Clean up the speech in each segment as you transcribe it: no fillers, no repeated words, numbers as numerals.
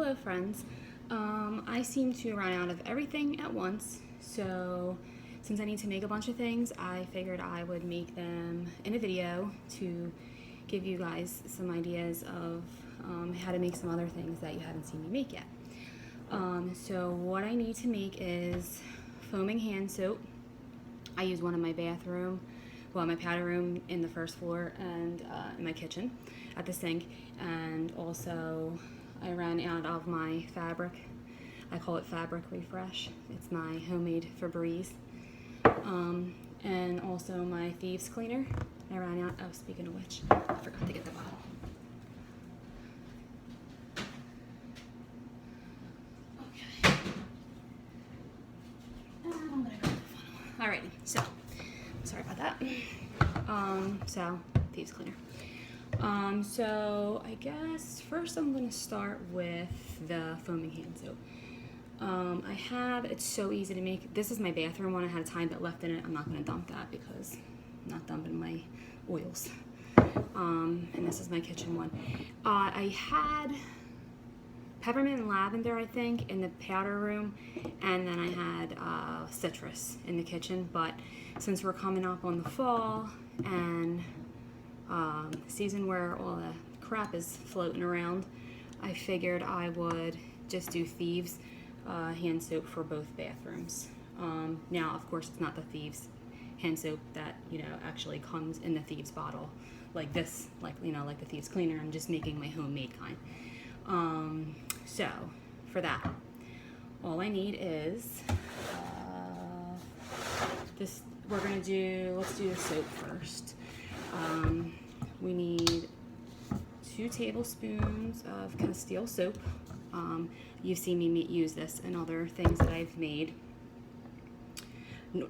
Hello friends. I seem to run out of everything at once, so since I need to make a bunch of things, I figured I would make them in a video to give you guys some ideas of how to make some other things that you haven't seen me make yet. So what I need to make is foaming hand soap. I use one in my bathroom, my powder room in the first floor, and in my kitchen at the sink. And also I ran out of my fabric. I call it Fabric Refresh. It's my homemade Febreze. And also my Thieves cleaner. I ran out. Oh, speaking of which, I forgot to get the bottle. Okay. And I'm gonna grab the funnel. Alrighty, so sorry about that. So Thieves cleaner. So I guess first I'm going to start with the foaming hand soap. It's so easy to make. This is my bathroom one. I had a tiny bit left in it. I'm not going to dump that because I'm not dumping my oils. And this is my kitchen one. I had peppermint and lavender, I think, in the powder room, and then I had citrus in the kitchen. But since we're coming up on the fall and season where all the crap is floating around, I figured I would just do Thieves hand soap for both bathrooms. Now, of course, it's not the Thieves hand soap that actually comes in the Thieves bottle, like this, like the Thieves cleaner. I'm just making my homemade kind. So for that, all I need is this. Let's do the soap first. We need 2 tablespoons of Castile soap. You've seen me use this in other things that I've made.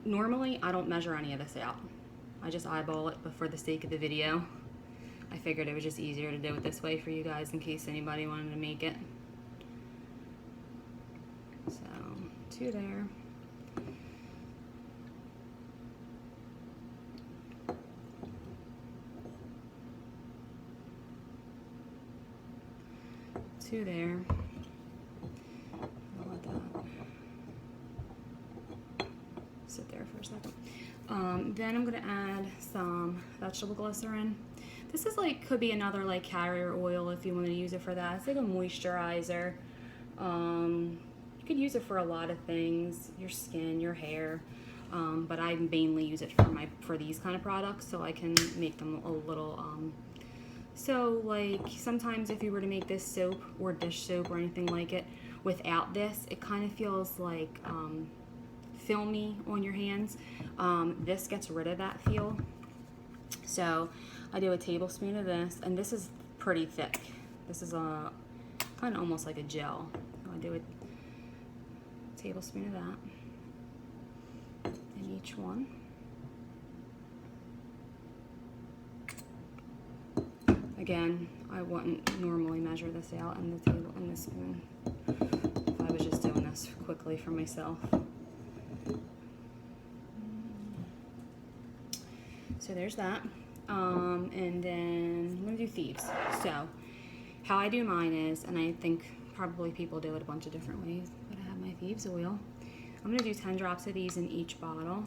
Normally, I don't measure any of this out. I just eyeball it, but for the sake of the video, I figured it was just easier to do it this way for you guys in case anybody wanted to make it. So, 2 there. Two there. I'll let that sit there for a second. Then I'm gonna add some vegetable glycerin. This is could be another carrier oil if you want to use it for that. It's like a moisturizer. You could use it for a lot of things, your skin, your hair. But I mainly use it for these kind of products, so I can make them a little. So sometimes if you were to make this soap or dish soap or anything like it without this, it kind of feels like filmy on your hands. This gets rid of that feel. So I do a tablespoon of this, and this is pretty thick. This is kind of almost like a gel. So I do a tablespoon of that in each one. Again, I wouldn't normally measure this out in the table in the spoon if I was just doing this quickly for myself. So there's that. And then I'm gonna do Thieves. So how I do mine is, and I think probably people do it a bunch of different ways, but I have my Thieves oil. I'm gonna do 10 drops of these in each bottle.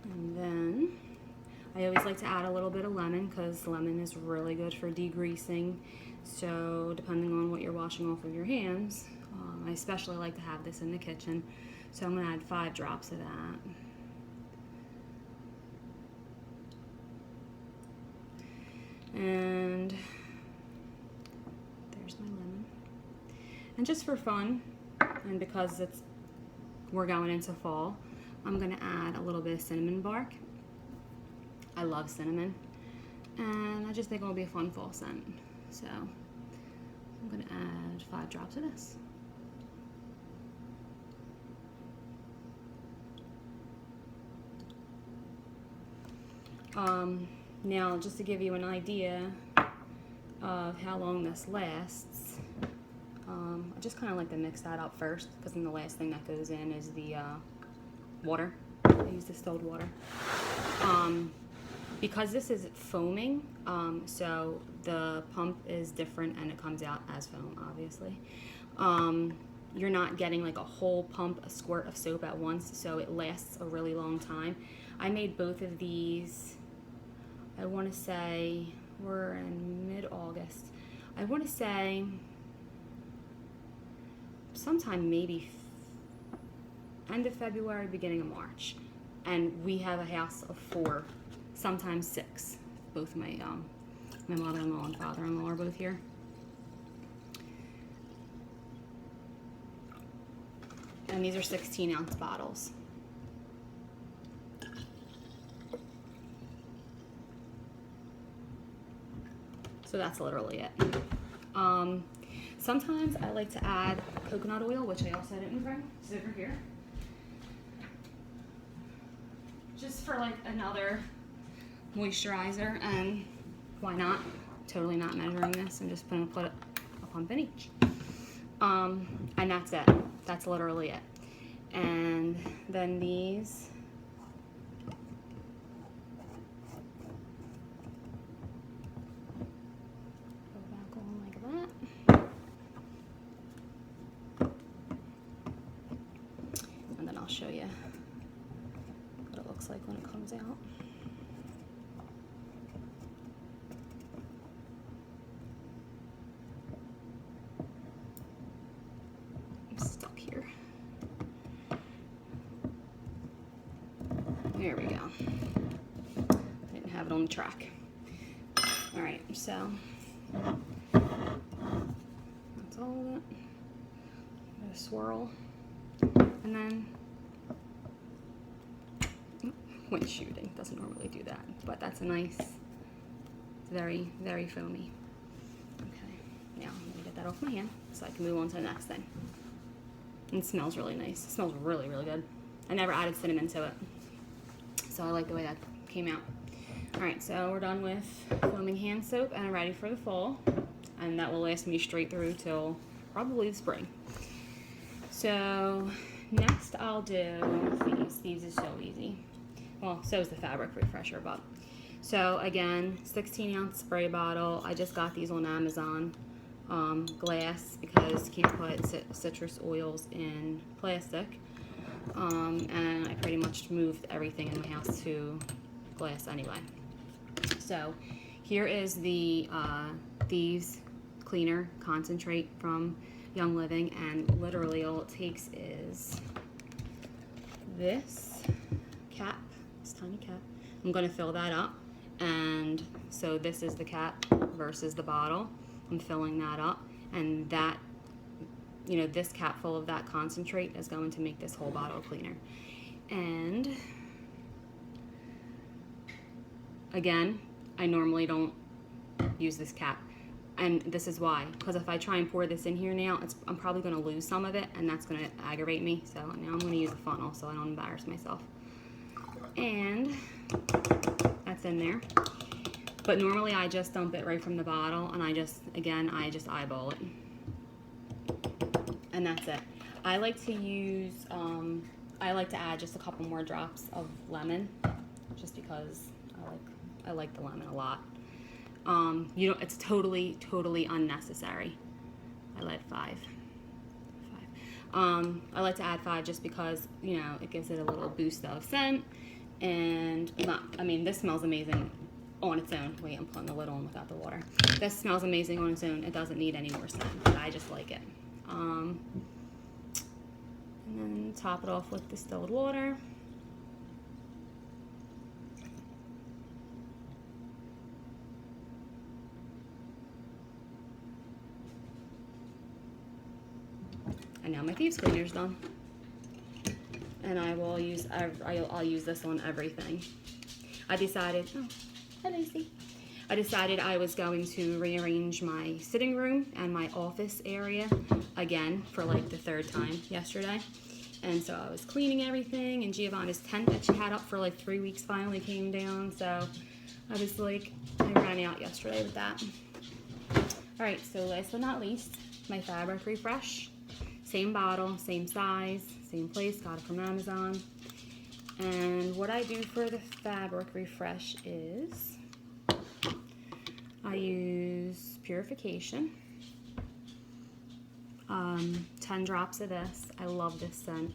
And then I always like to add a little bit of lemon because lemon is really good for degreasing. So depending on what you're washing off of your hands, I especially like to have this in the kitchen. So I'm going to add 5 drops of that. And there's my lemon. And just for fun, and because we're going into fall, I'm going to add a little bit of cinnamon bark. I love cinnamon, and I just think it'll be a fun fall scent. So I'm going to add 5 drops of this. Now, just to give you an idea of how long this lasts, I just kind of like to mix that up first, because then the last thing that goes in is the water. I use distilled water. Because this is foaming, so the pump is different and it comes out as foam, obviously. You're not getting like a whole pump, a squirt of soap at once, so it lasts a really long time. I made both of these, I want to say, we're in mid-August. I want to say sometime maybe end of February, beginning of March. And we have a house of 4, sometimes 6. Both my mother-in-law and father-in-law are both here. And these are 16-ounce bottles. So that's literally it. Sometimes I like to add coconut oil, which I also didn't bring. It's over here. Just for like another moisturizer, and why not? Totally not measuring this. I'm just gonna put a pump in each. And that's it. That's literally it. And then these, go back on like that. And then I'll show you what it looks like when it comes out. Stuck here. There we go. I didn't have it on the track. All right, so that's all of it. I'm gonna swirl, and then when shooting, doesn't normally do that, but that's a nice, it's very, very foamy. Okay, now I'm gonna get that off my hand so I can move on to the next thing. And it smells really nice. It smells really, really good. I never added cinnamon to it, so I like the way that came out. All right, so we're done with foaming hand soap and I'm ready for the fall, and that will last me straight through till probably the spring. So next I'll do Thieves. Thieves is so easy. Well, so is the fabric refresher, but so again, 16-ounce spray bottle. I just got these on Amazon. Glass, because you can't put citrus oils in plastic, and I pretty much moved everything in my house to glass anyway. So here is the Thieves cleaner concentrate from Young Living, and literally all it takes is this cap, this tiny cap. I'm going to fill that up, and so this is the cap versus the bottle. I'm filling that up, and that, you know, this cap full of that concentrate is going to make this whole bottle cleaner. And again, I normally don't use this cap, and this is why, because if I try and pour this in here now, I'm probably going to lose some of it, and that's going to aggravate me. So now I'm going to use a funnel so I don't embarrass myself. And that's in there. But normally I just dump it right from the bottle, and I just eyeball it. And that's it. I like to use, I like to add just a couple more drops of lemon, just because I like the lemon a lot. You know, it's totally unnecessary. I like 5. I like to add 5 just because, you know, it gives it a little boost of scent, and I mean, this smells amazing on its own. Wait, I'm putting the lid on without the water. This smells amazing on its own. It doesn't need any more scent, but I just like it. And then top it off with distilled water. And now my Thieves cleaner's done. And I'll use this on everything. I decided I was going to rearrange my sitting room and my office area again for like the 3rd time yesterday. And so I was cleaning everything, and Giovanna's tent that she had up for like 3 weeks finally came down. So I was like, I ran out yesterday with that. All right, so last but not least, my fabric refresh. Same bottle, same size, same place, got it from Amazon. And what I do for the fabric refresh is I use purification. 10 drops of this. I love this scent.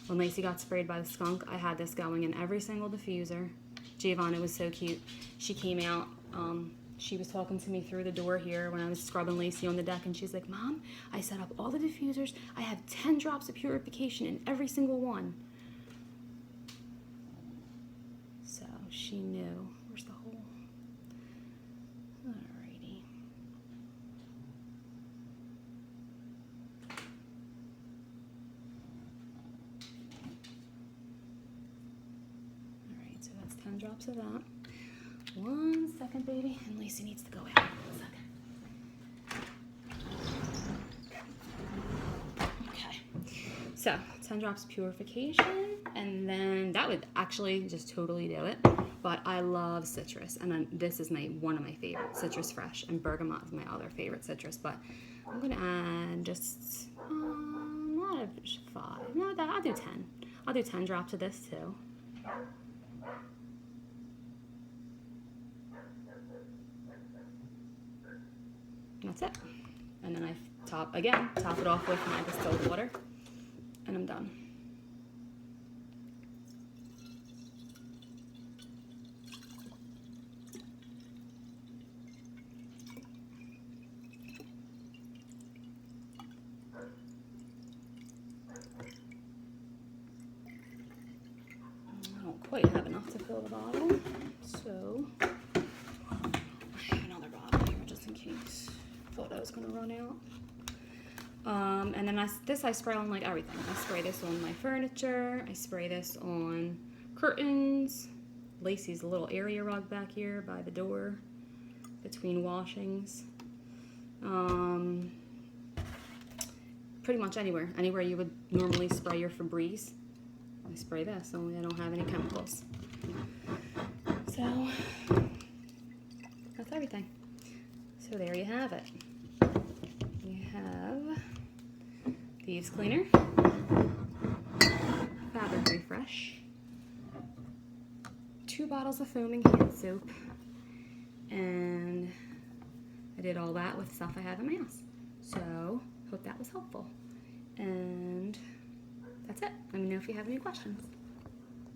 When Lacey got sprayed by the skunk, I had this going in every single diffuser. Giovanna was so cute. She came out, she was talking to me through the door here when I was scrubbing Lacey on the deck, and she's like, Mom, I set up all the diffusers. I have 10 drops of purification in every single one. So she knew. Where's the hole? Alrighty. Alright, so that's 10 drops of that. 1 second, baby, and Lacey needs to go out. 1 second. Okay, so 10 drops of purification, and then that would actually just totally do it. But I love citrus, and then this is one of my favorite, citrus fresh, and bergamot is my other favorite citrus. But I'm gonna add just not 5. No, I'll do 10. I'll do 10 drops of this too. That's it. And then I top it off with my distilled water, and I'm done. I don't quite have enough to fill the bottle, so I have another bottle here just in case. Thought I was gonna run out. And then I spray on like everything. I spray this on my furniture. I spray this on curtains. Lacey's little area rug back here by the door, between washings. Pretty much anywhere you would normally spray your Febreze. I spray this, only I don't have any chemicals. So that's everything. So there you have it. You have Thieves cleaner, fabric refresh, 2 bottles of foaming hand soap, and I did all that with stuff I have in my house. So hope that was helpful. And that's it. Let me know if you have any questions.